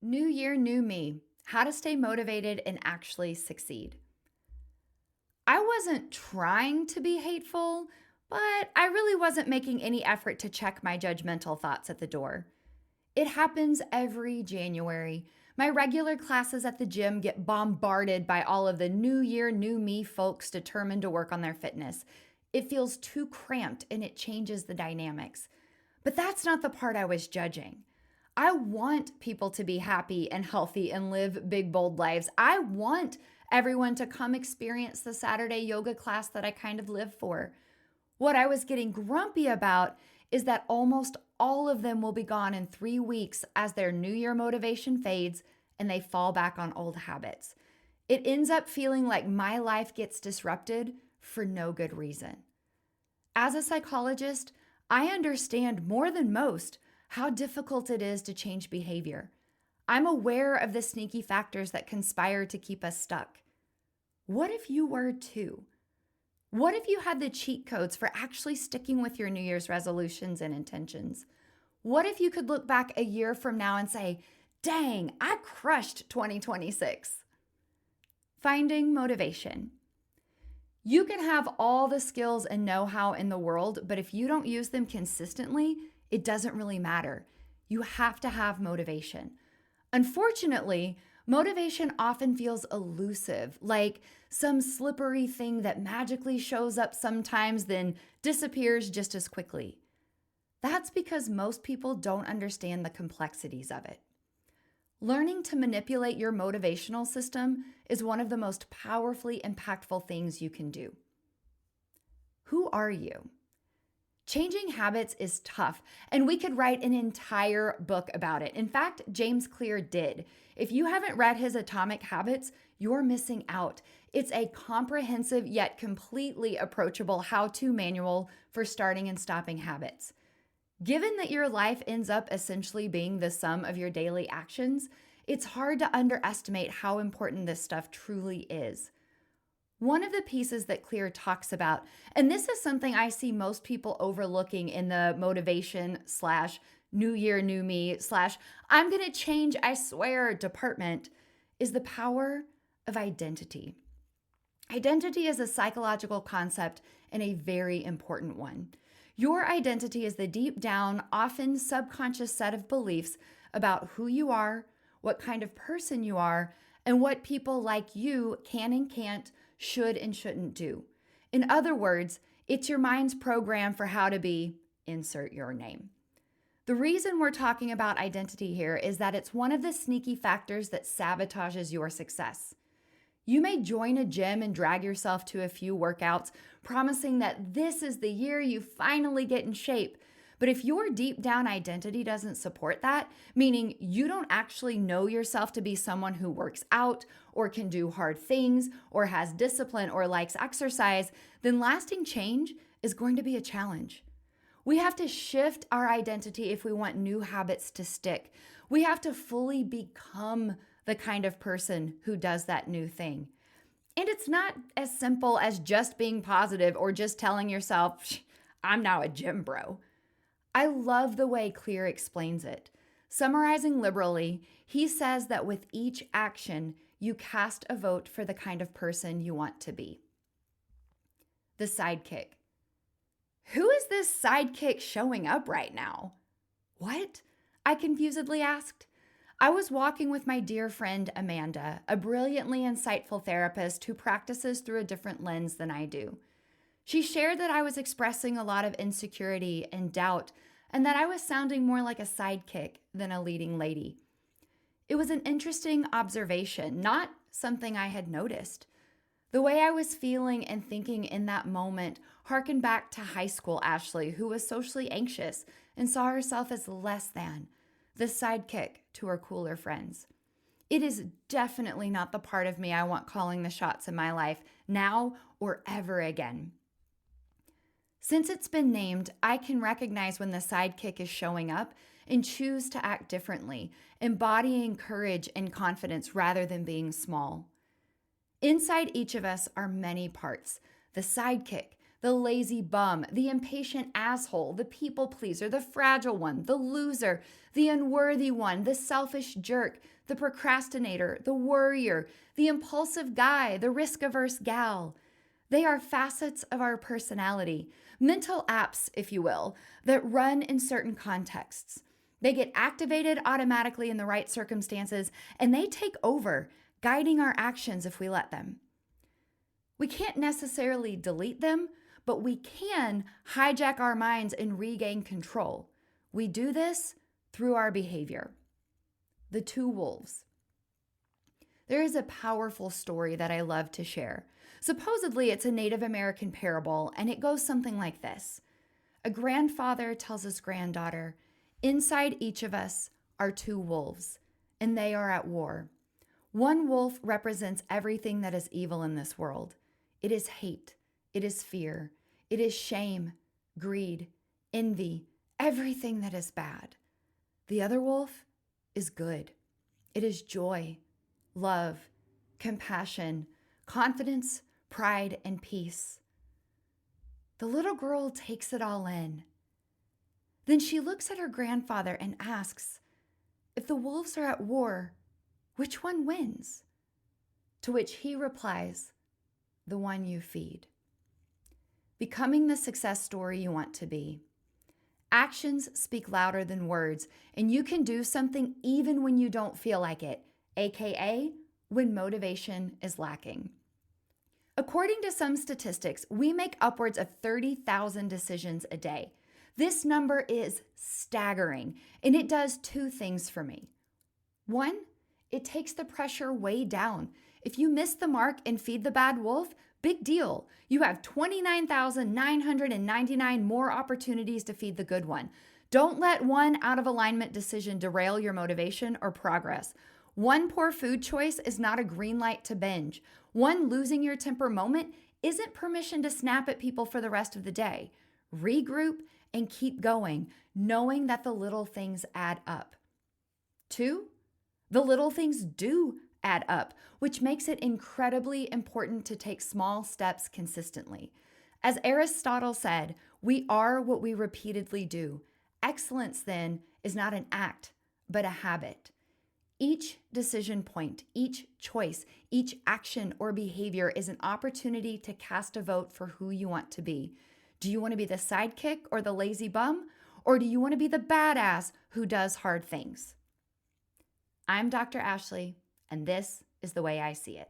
New year, new me. How to stay motivated and actually succeed. I wasn't trying to be hateful, but I really wasn't making any effort to check my judgmental thoughts at the door. It happens every January. My regular classes at the gym get bombarded by all of the new year, new me folks determined to work on their fitness. It feels too cramped and it changes the dynamics. But that's not the part I was judging. I want people to be happy and healthy and live big, bold lives. I want everyone to come experience the Saturday yoga class that I kind of live for. What I was getting grumpy about is that almost all of them will be gone in 3 weeks as their New Year motivation fades and they fall back on old habits. It ends up feeling like my life gets disrupted for no good reason. As a psychologist, I understand more than most how difficult it is to change behavior. I'm aware of the sneaky factors that conspire to keep us stuck. What if you were too? What if you had the cheat codes for actually sticking with your New Year's resolutions and intentions? What if you could look back a year from now and say, dang, I crushed 2026? Finding motivation. You can have all the skills and know-how in the world, but if you don't use them consistently, it doesn't really matter. You have to have motivation. Unfortunately, motivation often feels elusive, like some slippery thing that magically shows up sometimes, then disappears just as quickly. That's because most people don't understand the complexities of it. Learning to manipulate your motivational system is one of the most powerfully impactful things you can do. Who are you? Changing habits is tough, and we could write an entire book about it. In fact, James Clear did. If you haven't read his Atomic Habits, you're missing out. It's a comprehensive yet completely approachable how-to manual for starting and stopping habits. Given that your life ends up essentially being the sum of your daily actions, it's hard to underestimate how important this stuff truly is. One of the pieces that Clear talks about, and this is something I see most people overlooking in the motivation / new year, new me / I'm going to change, I swear department, is the power of identity. Identity is a psychological concept and a very important one. Your identity is the deep down, often subconscious set of beliefs about who you are, what kind of person you are, and what people like you can and can't, should and shouldn't do. In other words, it's your mind's program for how to be, insert your name. The reason we're talking about identity here is that it's one of the sneaky factors that sabotages your success. You may join a gym and drag yourself to a few workouts, promising that this is the year you finally get in shape. But if your deep down identity doesn't support that, meaning you don't actually know yourself to be someone who works out or can do hard things or has discipline or likes exercise, then lasting change is going to be a challenge. We have to shift our identity if we want new habits to stick. We have to fully become the kind of person who does that new thing. And it's not as simple as just being positive or just telling yourself, I'm now a gym bro. I love the way Clear explains it. Summarizing liberally, he says that with each action, you cast a vote for the kind of person you want to be. The sidekick. Who is this sidekick showing up right now? What? I confusedly asked. I was walking with my dear friend Amanda, a brilliantly insightful therapist who practices through a different lens than I do. She shared that I was expressing a lot of insecurity and doubt, and that I was sounding more like a sidekick than a leading lady. It was an interesting observation, not something I had noticed. The way I was feeling and thinking in that moment harkened back to high school Ashley, who was socially anxious and saw herself as less than, the sidekick to her cooler friends. It is definitely not the part of me I want calling the shots in my life now or ever again. Since it's been named, I can recognize when the sidekick is showing up and choose to act differently, embodying courage and confidence rather than being small. Inside each of us are many parts: the sidekick, the lazy bum, the impatient asshole, the people pleaser, the fragile one, the loser, the unworthy one, the selfish jerk, the procrastinator, the worrier, the impulsive guy, the risk-averse gal. They are facets of our personality, mental apps, if you will, that run in certain contexts. They get activated automatically in the right circumstances, and they take over, guiding our actions if we let them. We can't necessarily delete them, but we can hijack our minds and regain control. We do this through our behavior. The two wolves. There is a powerful story that I love to share. Supposedly, it's a Native American parable, and it goes something like this. A grandfather tells his granddaughter, "Inside each of us are two wolves, and they are at war. One wolf represents everything that is evil in this world. It is hate, it is fear, it is shame, greed, envy, everything that is bad. The other wolf is good. It is joy, love, compassion, confidence, pride, and peace." The little girl takes it all in. Then she looks at her grandfather and asks, "If the wolves are at war, which one wins?" To which he replies, "The one you feed." Becoming the success story you want to be. Actions speak louder than words, and you can do something even when you don't feel like it, aka when motivation is lacking. According to some statistics, we make upwards of 30,000 decisions a day. This number is staggering, and it does two things for me. One, it takes the pressure way down. If you miss the mark and feed the bad wolf, big deal. You have 29,999 more opportunities to feed the good one. Don't let one out of alignment decision derail your motivation or progress. One poor food choice is not a green light to binge. One losing your temper moment isn't permission to snap at people for the rest of the day. Regroup and keep going, knowing that the little things add up. Two, the little things do add up, which makes it incredibly important to take small steps consistently. As Aristotle said, we are what we repeatedly do. Excellence, then, is not an act, but a habit. Each decision point, each choice, each action or behavior is an opportunity to cast a vote for who you want to be. Do you want to be the sidekick or the lazy bum? Or do you want to be the badass who does hard things? I'm Dr. Ashley, and this is the way I see it.